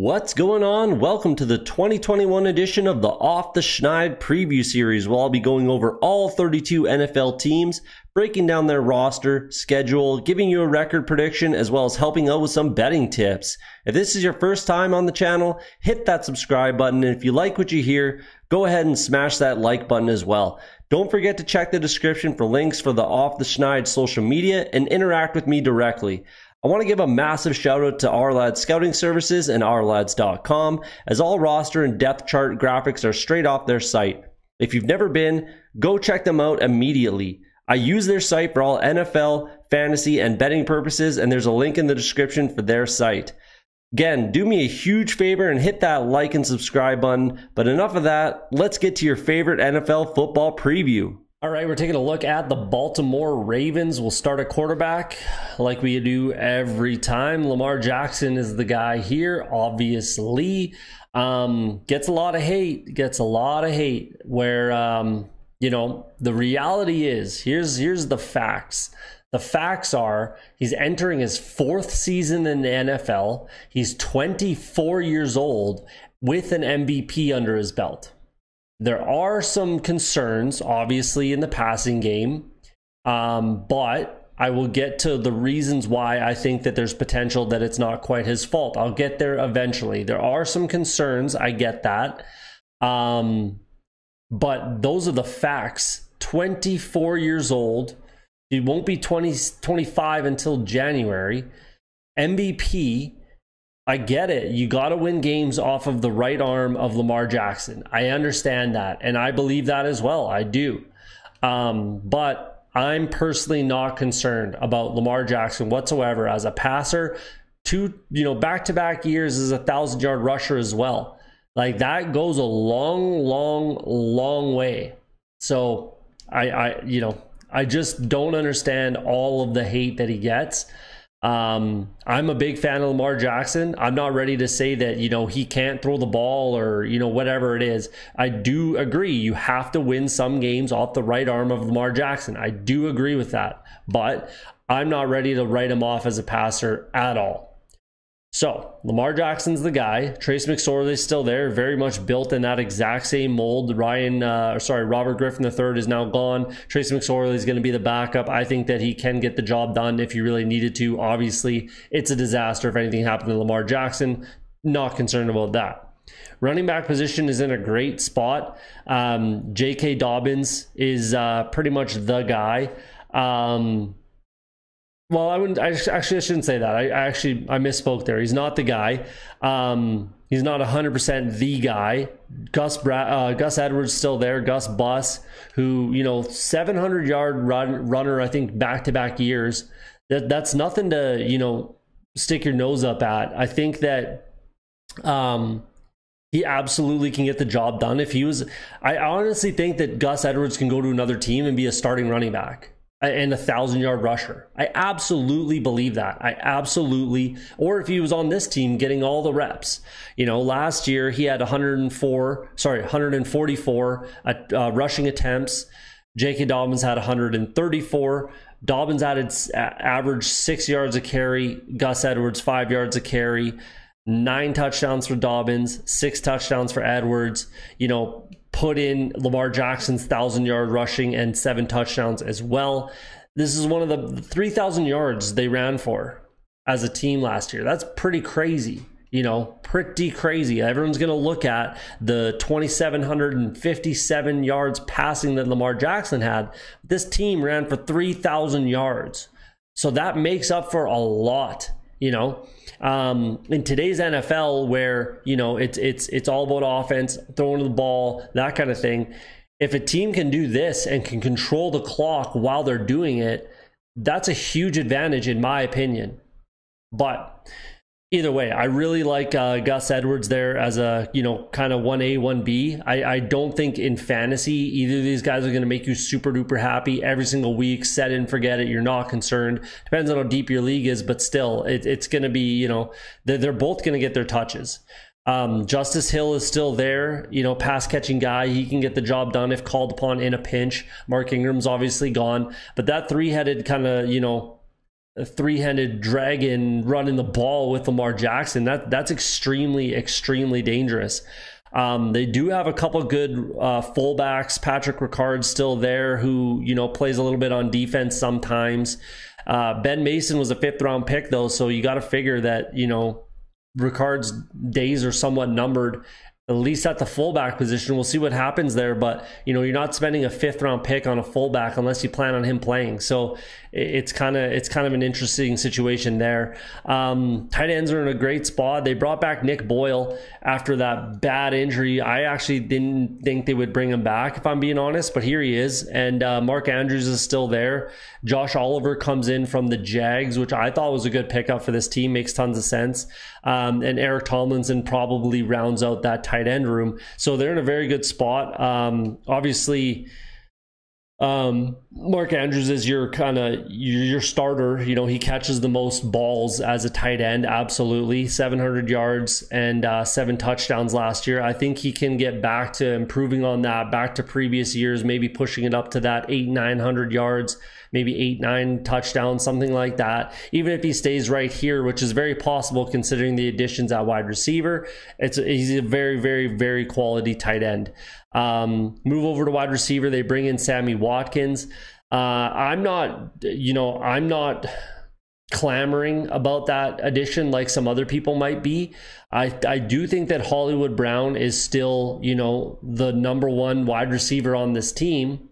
What's going on? Welcome to the 2021 edition of the Off the Schneid preview series, where I'll be going over all 32 NFL teams, breaking down their roster, schedule, giving you a record prediction, as well as helping out with some betting tips. If this is your first time on the channel, hit that subscribe button, and if you like what you hear, go ahead and smash that like button as well. Don't forget to check the description for links for the Off the Schneid social media and interact with me directly. I want to give a massive shout out to OurLads Scouting Services and OurLads.com, as all roster and depth chart graphics are straight off their site. If you've never been, go check them out immediately. I use their site for all NFL, fantasy, and betting purposes, and there's a link in the description for their site. Again, do me a huge favor and hit that like and subscribe button, but enough of that, let's get to your favorite NFL football preview. All right, we're taking a look at the Baltimore Ravens. We'll start at quarterback like we do every time. Lamar Jackson is the guy here, obviously. Gets a lot of hate, where, the reality is, here's the facts. The facts are he's entering his fourth season in the NFL. He's 24 years old with an MVP under his belt. There are some concerns, obviously, in the passing game, but I will get to the reasons why I think that there's potential that it's not quite his fault. I'll get there eventually. There are some concerns. I get that. But those are the facts. 24 years old. He won't be 25 until January. MVP. I get it. You got to win games off of the right arm of Lamar Jackson. I understand that, and I believe that as well. I do. But I'm personally not concerned about Lamar Jackson whatsoever as a passer. Back-to-back years as a 1,000-yard rusher as well. Like, that goes a long way. So I just don't understand all of the hate that he gets. I'm a big fan of Lamar Jackson. I'm not ready to say that, he can't throw the ball or, whatever it is. I do agree. You have to win some games off the right arm of Lamar Jackson. I do agree with that, but I'm not ready to write him off as a passer at all. So Lamar Jackson's the guy. Trace McSorley's still there, very much built in that exact same mold. Robert Griffin III is now gone. Trace McSorley is going to be the backup. I think that he can get the job done if he really needed to. Obviously, it's a disaster if anything happened to Lamar Jackson. Not concerned about that. Running back position is in a great spot. J.K. Dobbins is pretty much the guy. Well, I shouldn't say that. I misspoke there. He's not the guy. He's not 100% the guy. Gus Edwards still there. Gus Bus, who 700-yard runner, I think back-to-back years. That's nothing to stick your nose up at. I think that he absolutely can get the job done. I honestly think that Gus Edwards can go to another team and be a starting running back and a 1,000-yard rusher. I absolutely believe that. Or if he was on this team getting all the reps. Last year he had 144 rushing attempts. J.K. Dobbins had 134. Dobbins averaged 6 yards a carry. Gus Edwards 5 yards a carry. 9 touchdowns for Dobbins, 6 touchdowns for Edwards. Put in Lamar Jackson's 1,000-yard rushing and 7 touchdowns as well. This is one of the 3,000 yards they ran for as a team last year. That's pretty crazy, pretty crazy. Everyone's going to look at the 2,757 yards passing that Lamar Jackson had. This team ran for 3,000 yards. So that makes up for a lot. In today's NFL, where it's all about offense, throwing the ball, that kind of thing. If a team can do this and can control the clock while they're doing it, that's a huge advantage in my opinion. But either way, I really like Gus Edwards there as a kind of 1A, 1B. I don't think in fantasy either of these guys are going to make you super duper happy every single week. Set and forget it. You're not concerned. Depends on how deep your league is, but still, it's going to be they're both going to get their touches. Justice Hill is still there, pass catching guy. He can get the job done if called upon in a pinch. Mark Ingram's obviously gone, but that three-headed kind of three-headed dragon running the ball with Lamar Jackson. That's extremely, extremely dangerous. They do have a couple good fullbacks. Patrick Ricard's still there, who, you know, plays a little bit on defense sometimes. Ben Mason was a 5th-round pick, though, so you got to figure that, you know, Ricard's days are somewhat numbered, at least at the fullback position. We'll see what happens there, but, you know, you're not spending a 5th-round pick on a fullback unless you plan on him playing. So it's kind of an interesting situation there. Tight ends are in a great spot. They brought back Nick Boyle after that bad injury. I actually didn't think they would bring him back, if I'm being honest, but here he is. And Mark Andrews is still there. Josh Oliver comes in from the Jags, which I thought was a good pickup for this team. Makes tons of sense. And Eric Tomlinson probably rounds out that tight end room. So they're in a very good spot. Obviously, Mark Andrews is your starter. You know, he catches the most balls as a tight end. Absolutely. 700 yards and 7 touchdowns last year. I think he can get back to improving on that, back to previous years, maybe pushing it up to that 900 yards, maybe 8-9 touchdowns, something like that. Even if he stays right here, which is very possible considering the additions at wide receiver, he's a very, very, very quality tight end. Move over to wide receiver. They bring in Sammy Watkins. I'm not clamoring about that addition like some other people might be. I do think that Hollywood Brown is still, you know, the #1 wide receiver on this team.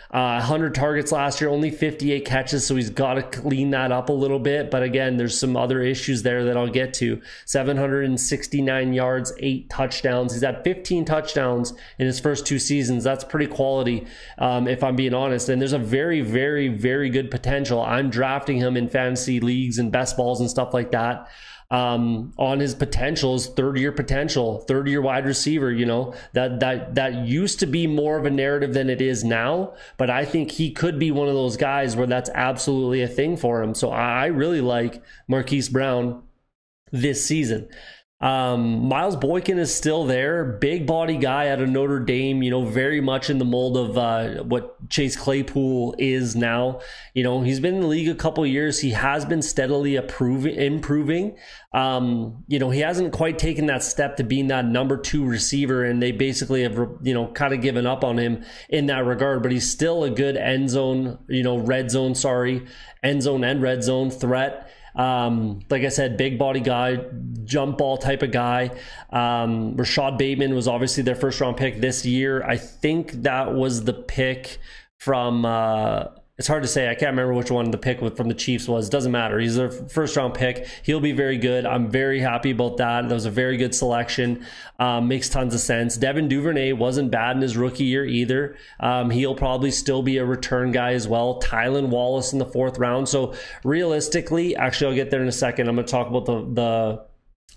100 targets last year, only 58 catches, so he's got to clean that up a little bit. But again, there's some other issues there that I'll get to. 769 yards, 8 touchdowns. He's had 15 touchdowns in his first 2 seasons. That's pretty quality, if I'm being honest. And there's a very, very, very good potential. I'm drafting him in fantasy leagues and best balls and stuff like that. On his potential, his third-year wide receiver. You know, that used to be more of a narrative than it is now, but I think he could be one of those guys where that's absolutely a thing for him. So I really like Marquise Brown this season. Miles Boykin is still there, big body guy out of Notre Dame, you know, very much in the mold of what Chase Claypool is now. You know, he's been in the league a couple of years. He has been steadily improving. You know, he hasn't quite taken that step to being that #2 receiver, and they basically have, you know, kind of given up on him in that regard, but he's still a good end zone and red zone threat. Like I said, big body guy, jump ball type of guy. Rashad Bateman was obviously their 1st-round pick this year. I think that was the pick from, it's hard to say. I can't remember which one the pick from the Chiefs was. Doesn't matter. He's their 1st-round pick. He'll be very good. I'm very happy about that. That was a very good selection. Makes tons of sense. Devin Duvernay wasn't bad in his rookie year either. He'll probably still be a return guy as well. Tylan Wallace in the 4th round. So realistically, actually, I'll get there in a second. I'm going to talk about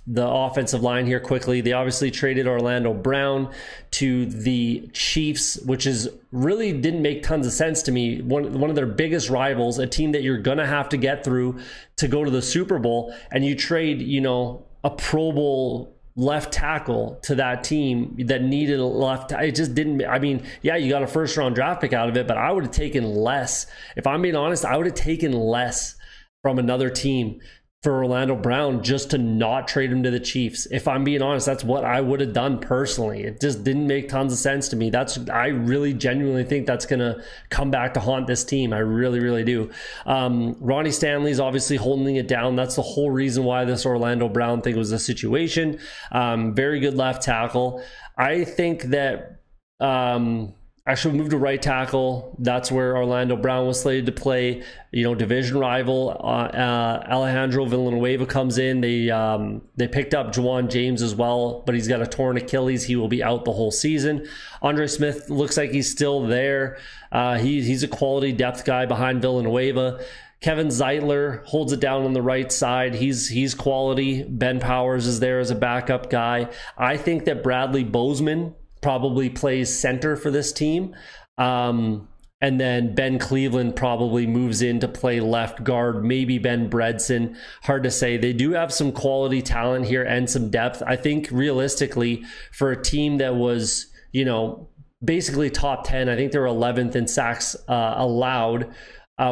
the offensive line here quickly. They obviously traded Orlando Brown to the Chiefs, which is really didn't make tons of sense to me. One of their biggest rivals, a team that you're gonna have to get through to go to the Super Bowl, and you trade, you know, a Pro Bowl left tackle to that team that needed a left. It just didn't. I mean, yeah, you got a 1st-round draft pick out of it, but I would have taken less. If I'm being honest, I would have taken less from another team for Orlando Brown just to not trade him to the Chiefs. If I'm being honest, that's what I would have done personally. It just didn't make tons of sense to me. I really genuinely think that's going to come back to haunt this team. I really, really do. Ronnie Stanley's obviously holding it down. That's the whole reason why this Orlando Brown thing was a situation. Very good left tackle. I think that actually moved to right tackle. That's where Orlando Brown was slated to play. You know, division rival Alejandro Villanueva comes in. They picked up Juwan James as well, but he's got a torn Achilles. He will be out the whole season. Andre Smith looks like he's still there. He's a quality depth guy behind Villanueva. Kevin Zeitler holds it down on the right side. He's quality. Ben Powers is there as a backup guy. I think that Bradley Bozeman probably plays center for this team. And then Ben Cleveland probably moves in to play left guard, maybe Ben Bredson. Hard to say. They do have some quality talent here and some depth. I think realistically for a team that was, you know, basically top 10, I think they were 11th in sacks allowed.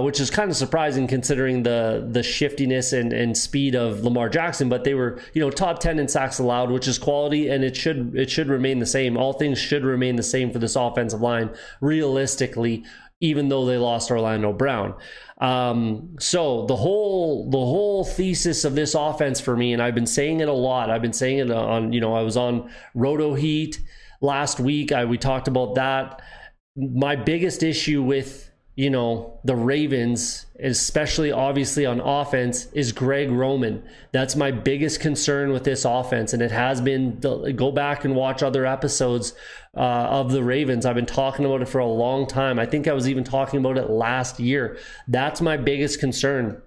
which is kind of surprising considering the shiftiness and speed of Lamar Jackson. But they were, top 10 in sacks allowed, which is quality, and it should remain the same. All things should remain the same for this offensive line, realistically, even though they lost Orlando Brown. So the whole thesis of this offense for me, and I've been saying it a lot. I've been saying it on, I was on Roto Heat last week. We talked about that. My biggest issue with, the Ravens, especially obviously on offense, is Greg Roman. That's my biggest concern with this offense. And it has been, go back and watch other episodes of the Ravens. I've been talking about it for a long time. I think I was even talking about it last year. That's my biggest concern.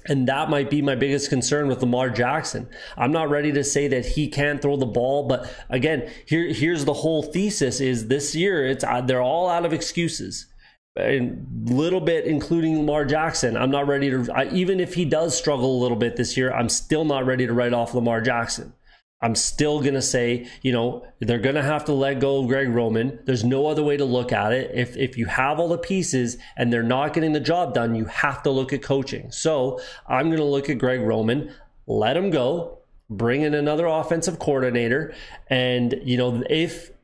And that might be my biggest concern with Lamar Jackson. I'm not ready to say that he can't throw the ball, but again, here's the whole thesis is this year, they're all out of excuses. A little bit, including Lamar Jackson. I'm not ready to, even if he does struggle a little bit this year, I'm still not ready to write off Lamar Jackson. I'm still going to say, they're going to have to let go of Greg Roman. There's no other way to look at it. If you have all the pieces and they're not getting the job done, you have to look at coaching. So I'm going to look at Greg Roman, let him go, bring in another offensive coordinator. And,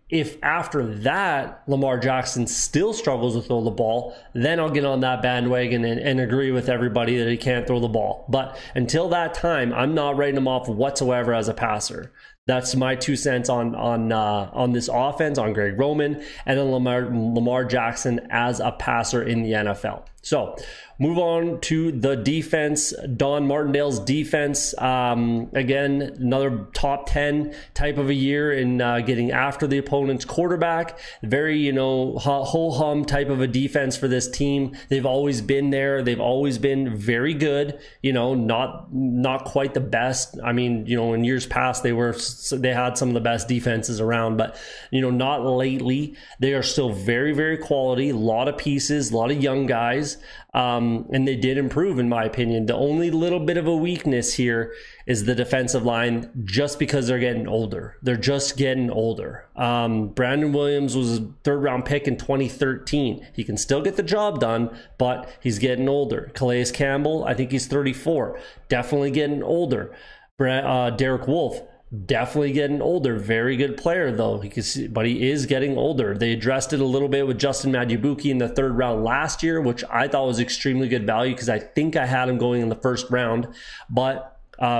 if after that Lamar Jackson still struggles to throw the ball, then I'll get on that bandwagon and agree with everybody that he can't throw the ball. But until that time, I'm not writing him off whatsoever as a passer. That's my 2 cents on this offense, on Greg Roman, and then Lamar Jackson as a passer in the NFL. So move on to the defense. Don Martindale's defense. Again, another top 10 type of a year in getting after the opponent's quarterback. Very, ho-hum type of a defense for this team. They've always been there. They've always been very good. Not quite the best. I mean, in years past, they had some of the best defenses around, but, not lately. They are still very, very quality. A lot of pieces, a lot of young guys. And they did improve, in my opinion. The only little bit of a weakness here is the defensive line, just because they're getting older. They're just getting older. Brandon Williams was a 3rd-round pick in 2013. He can still get the job done, but he's getting older. Calais Campbell, I think he's 34. Definitely getting older. Derek Wolfe, definitely getting older. Very good player, though. But he is getting older. They addressed it a little bit with Justin Madubuike in the 3rd round last year, which I thought was extremely good value because I think I had him going in the 1st round. But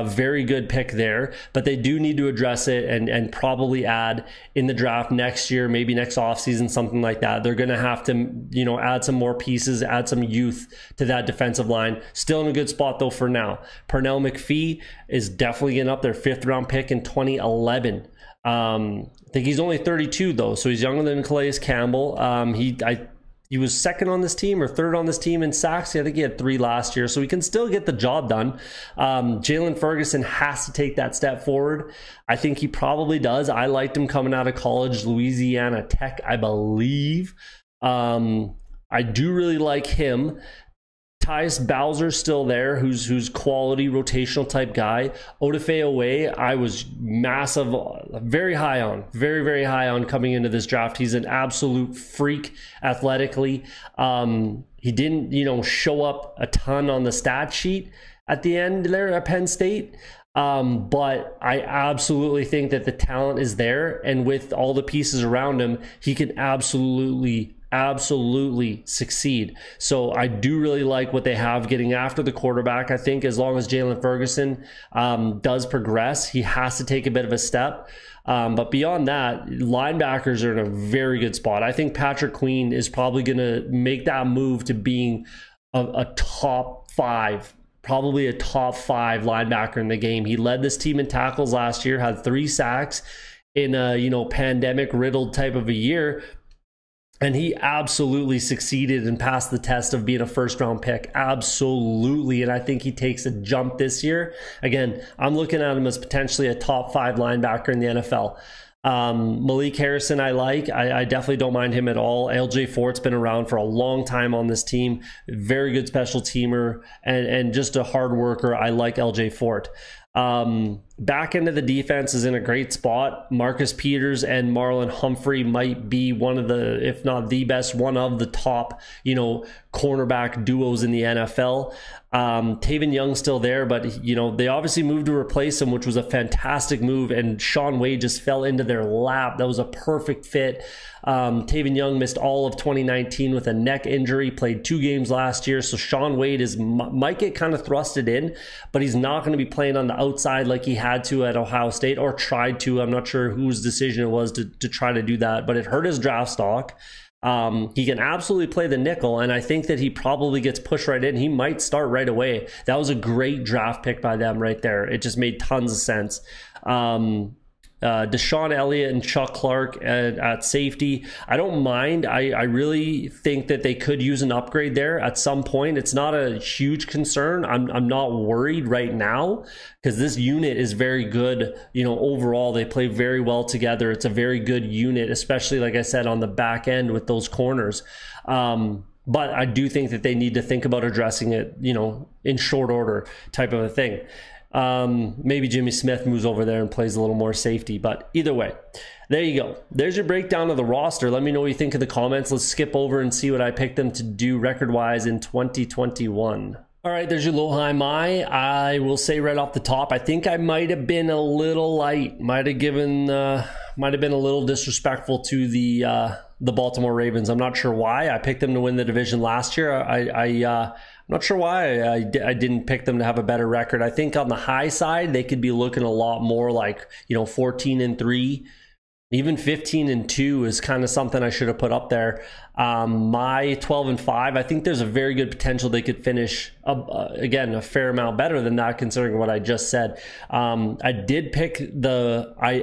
very good pick there. But they do need to address it and probably add in the draft next year, maybe next offseason, something like that. They're going to have to, add some more pieces, add some youth to that defensive line. Still in a good spot, though, for now. Pernell McPhee is definitely getting up there, 5th round pick in 2011. I think he's only 32, though, so he's younger than Calais Campbell. He was 2nd on this team or 3rd on this team in sacks. I think he had 3 last year, so he can still get the job done. Jalen Ferguson has to take that step forward. I think he probably does. I liked him coming out of college, Louisiana Tech, I believe. I do really like him. Tyus Bowser's still there, who's quality rotational type guy. Odafe Owe, I was very high on, very, very high on coming into this draft. He's an absolute freak athletically. He didn't, show up a ton on the stat sheet at the end there at Penn State. But I absolutely think that the talent is there, and with all the pieces around him, he can absolutely succeed. So I do really like what they have getting after the quarterback. I think as long as Jalen Ferguson does progress, he has to take a bit of a step. But beyond that, linebackers are in a very good spot. I think Patrick Queen is probably going to make that move to being a top 5, probably a top 5 linebacker in the game. He led this team in tackles last year, had 3 sacks in a pandemic riddled type of a year. And he absolutely succeeded and passed the test of being a 1st round pick. Absolutely. And I think he takes a jump this year. Again, I'm looking at him as potentially a top 5 linebacker in the NFL. Malik Harrison, I like. I definitely don't mind him at all. LJ Fort's been around for a long time on this team. Very good special teamer and just a hard worker. I like LJ Fort. Back end of the defense is in a great spot. Marcus Peters and Marlon Humphrey might be one of the, if not the best, one of the top, cornerback duos in the NFL. Taven Young's still there, but they obviously moved to replace him, which was a fantastic move, and Shaun Wade just fell into their lap. That was a perfect fit. Taven Young missed all of 2019 with a neck injury, played 2 games last year, so Shaun Wade might get kind of thrusted in, but he's not going to be playing on the outside like he had to at Ohio State, or tried to. I'm not sure whose decision it was to try to do that, but it hurt his draft stock. He can absolutely play the nickel, and I think that he probably gets pushed right in. He might start right away. That was a great draft pick by them right there. It just made tons of sense. Deshaun Elliott and Chuck Clark at safety. I don't mind. I really think that they could use an upgrade there at some point. It's not a huge concern. I'm not worried right now because this unit is very good. Overall, they play very well together. It's a very good unit, especially, like I said, on the back end with those corners. But I do think that they need to think about addressing it, in short order type of a thing. Maybe Jimmy Smith moves over there and plays a little more safety, but either way, there you go. There's your breakdown of the roster. Let me know what you think in the comments. Let's skip over and see what I picked them to do record-wise in 2021. All right, there's your low, high, my. I will say right off the top, I think I might have been a little light. Might have been a little disrespectful to the Baltimore Ravens. I'm not sure why. I picked them to win the division last year. I'm not sure why I didn't pick them to have a better record. I think on the high side, they could be looking a lot more like, 14-3, even 15-2 is kind of something I should have put up there. My 12-5, I think there's a very good potential they could finish, again, a fair amount better than that considering what I just said. I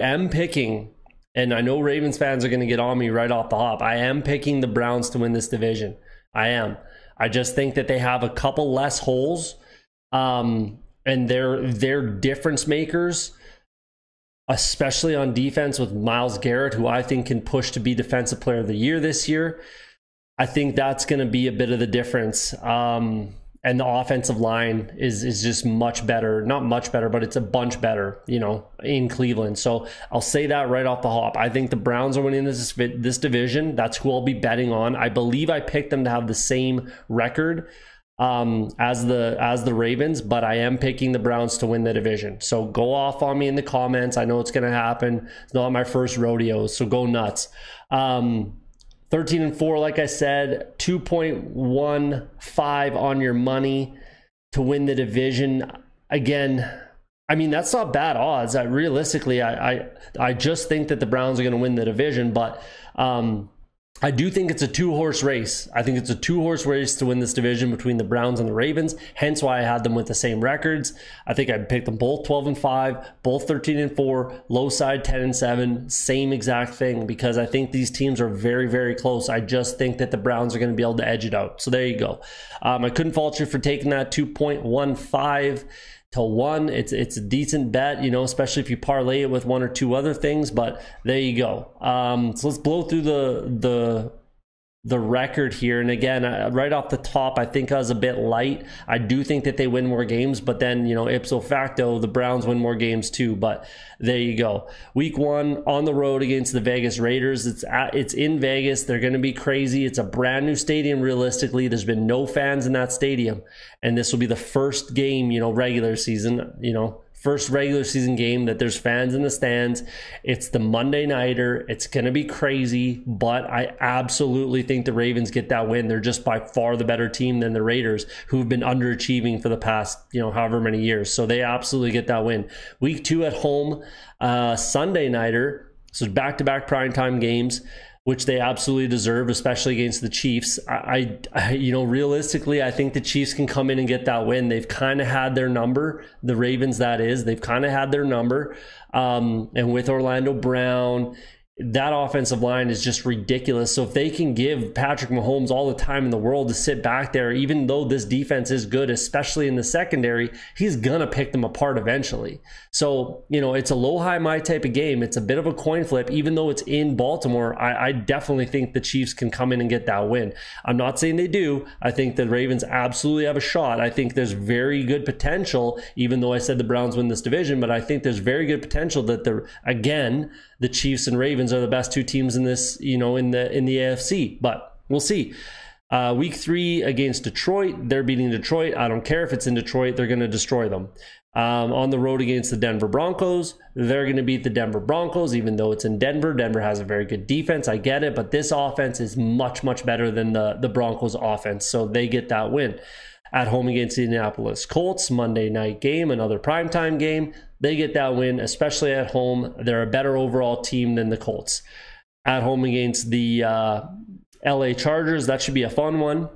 am picking, and I know Ravens fans are going to get on me right off the hop, I am picking the Browns to win this division. I am. I just think that they have a couple less holes, and they're difference makers, especially on defense with Myles Garrett, who I think can push to be Defensive Player of the Year this year. I think that's going to be a bit of the difference. And the offensive line is just much better. Not much better, but it's a bunch better, in Cleveland. So I'll say that right off the hop. I think the Browns are winning this division. That's who I'll be betting on. I believe I picked them to have the same record as the Ravens, but I am picking the Browns to win the division. So go off on me in the comments. I know it's going to happen. It's not my first rodeo, so go nuts. 13-4, like I said, 2.15 on your money to win the division. Again, I mean, that's not bad odds. Realistically, I just think that the Browns are going to win the division, but I do think it's a 2-horse race. I think it's a 2-horse race to win this division between the Browns and the Ravens, hence why I had them with the same records. I think I'd pick them both 12-5, both 13-4, low side 10-7, same exact thing, because I think these teams are very, very close. I just think that the Browns are going to be able to edge it out. So there you go. I couldn't fault you for taking that 2.15 to 1. It's a decent bet, especially if you parlay it with 1 or 2 other things, but there you go. So let's blow through the record here. And again, right off the top, I think I was a bit light. I do think that they win more games, but then, ipso facto, the Browns win more games too. But there you go. Week 1 on the road against the Vegas Raiders. It's in Vegas. They're going to be crazy. It's a brand new stadium. Realistically, there's been no fans in that stadium, and this will be the first game, regular season, first regular season game that there's fans in the stands. It's the Monday nighter. It's going to be crazy, but I absolutely think the Ravens get that win. They're just by far the better team than the Raiders, who've been underachieving for the past, however many years. So they absolutely get that win. Week 2 at home, Sunday nighter. So back-to-back primetime games, which they absolutely deserve, especially against the Chiefs. I realistically, I think the Chiefs can come in and get that win. They've kind of had their number, the Ravens, that is. They've kind of had their number. And with Orlando Brown, that offensive line is just ridiculous. So if they can give Patrick Mahomes all the time in the world to sit back there, even though this defense is good, especially in the secondary, he's gonna pick them apart eventually. So, it's a low, high, my type of game. It's a bit of a coin flip. Even though it's in Baltimore, I definitely think the Chiefs can come in and get that win. I'm not saying they do. I think the Ravens absolutely have a shot. I think there's very good potential, even though I said the Browns win this division, but I think there's very good potential that the Chiefs and Ravens are the best two teams in this, in the AFC, but we'll see. Week 3 against Detroit, they're beating Detroit. I don't care if it's in Detroit, they're going to destroy them. On the road against the Denver Broncos, they're going to beat the Denver Broncos, even though it's in Denver. Denver has a very good defense, I get it, but this offense is much, much better than the Broncos offense, so they get that win. At home against the Indianapolis Colts, Monday night game, another primetime game. They get that win, especially at home. They're a better overall team than the Colts. At home against the LA Chargers, that should be a fun one.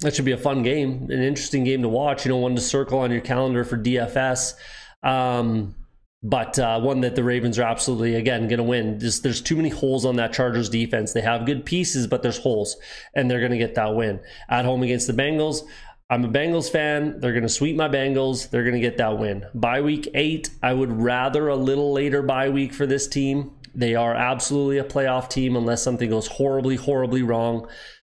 That should be a fun game, an interesting game to watch. One to circle on your calendar for DFS. But one that the Ravens are absolutely, again, going to win. There's too many holes on that Chargers defense. They have good pieces, but there's holes, and they're going to get that win. At home against the Bengals, I'm a Bengals fan. They're going to sweep my Bengals. They're going to get that win. Bye week 8, I would rather a little later bye week for this team. They are absolutely a playoff team unless something goes horribly, horribly wrong.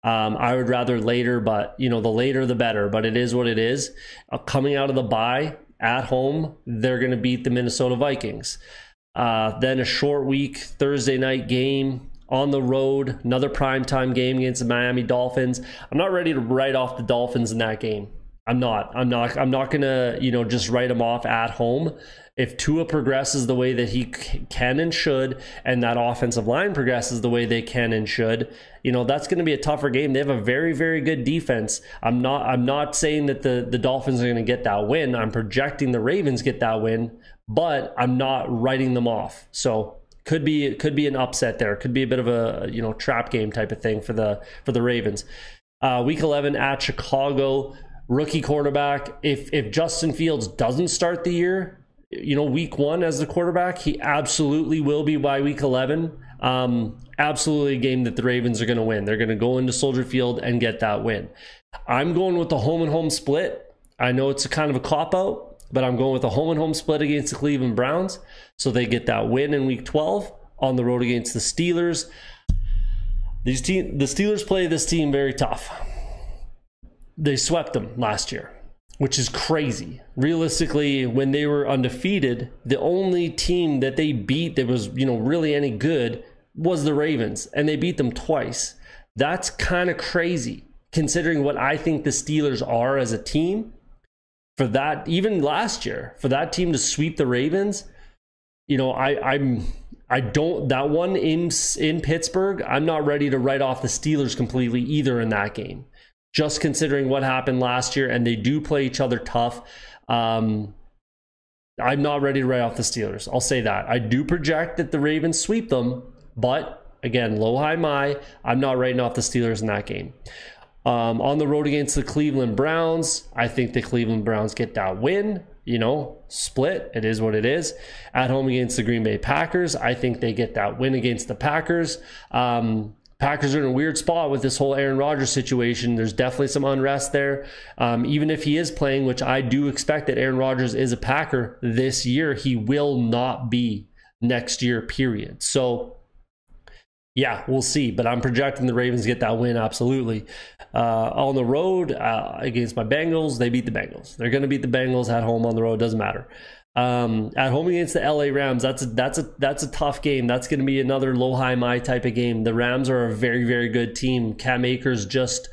I would rather later, but the later the better. But it is what it is. Coming out of the bye at home, they're going to beat the Minnesota Vikings. Then a short week, Thursday night game. On the road, another primetime game against the Miami Dolphins. I'm not ready to write off the Dolphins in that game. I'm not gonna, just write them off at home. If Tua progresses the way that he can and should, and that offensive line progresses the way they can and should, that's going to be a tougher game. They have a very, very good defense. I'm not saying that the Dolphins are going to get that win. I'm projecting the Ravens get that win, but I'm not writing them off. So could be an upset there. Could be a bit of a trap game type of thing for the Ravens. Week 11 at Chicago, rookie quarterback. If Justin Fields doesn't start the year, week 1 as the quarterback, he absolutely will be by week 11. Absolutely a game that the Ravens are going to win. They're going to go into Soldier Field and get that win. I'm going with the home and home split. I know it's a kind of a cop out, but I'm going with a home and home split against the Cleveland Browns. So they get that win in week 12 on the road against the Steelers. The Steelers play this team very tough. They swept them last year, which is crazy. Realistically, when they were undefeated, the only team that they beat that was, really any good was the Ravens, and they beat them twice. That's kind of crazy, considering what I think the Steelers are as a team. For that, even last year, for that team to sweep the Ravens, I don't, that one in Pittsburgh, I'm not ready to write off the Steelers completely either in that game. Just considering what happened last year, and they do play each other tough. I'm not ready to write off the Steelers. I'll say that. I do project that the Ravens sweep them, but again, low, high, my, I'm not writing off the Steelers in that game. On the road against the Cleveland Browns, I think the Cleveland Browns get that win. Split. It is what it is. At home against the Green Bay Packers, I think they get that win against the Packers. Packers are in a weird spot with this whole Aaron Rodgers situation. There's definitely some unrest there. Even if he is playing, which I do expect that Aaron Rodgers is a Packer this year, he will not be next year, period. So, yeah, we'll see. But I'm projecting the Ravens get that win, absolutely. On the road against my Bengals, they beat the Bengals. They're going to beat the Bengals at home. On the road, doesn't matter. At home against the LA Rams, that's a tough game. That's going to be another low, high, my type of game. The Rams are a very, very good team. Cam Akers just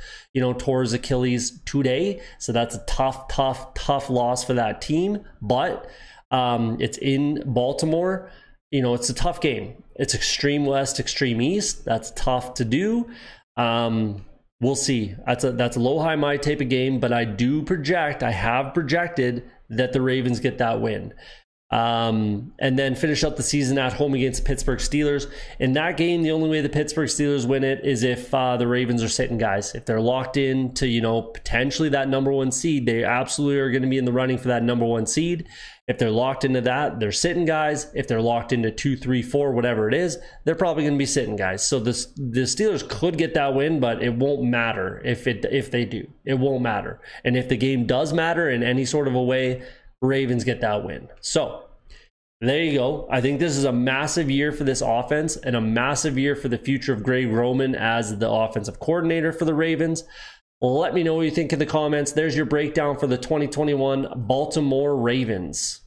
tore his Achilles today, so that's a tough loss for that team. But it's in Baltimore. It's a tough game. It's extreme west, extreme east. That's tough to do. We'll see. That's a low, high, my type of game, but I have projected that the Ravens get that win. and then finish up the season at home against the Pittsburgh Steelers. In that game, the only way the Pittsburgh Steelers win it is if the Ravens are sitting guys. If they're locked in to, you know, potentially that number 1 seed, they absolutely are going to be in the running for that number 1 seed. If they're locked into that, they're sitting guys. If they're locked into 2, 3, 4, whatever it is, they're probably going to be sitting guys. So the Steelers could get that win, but it won't matter if they do. It won't matter. And if the game does matter in any sort of a way, Ravens get that win. So there you go. I think this is a massive year for this offense and a massive year for the future of Greg Roman as the offensive coordinator for the Ravens. Let me know what you think in the comments. There's your breakdown for the 2021 Baltimore Ravens.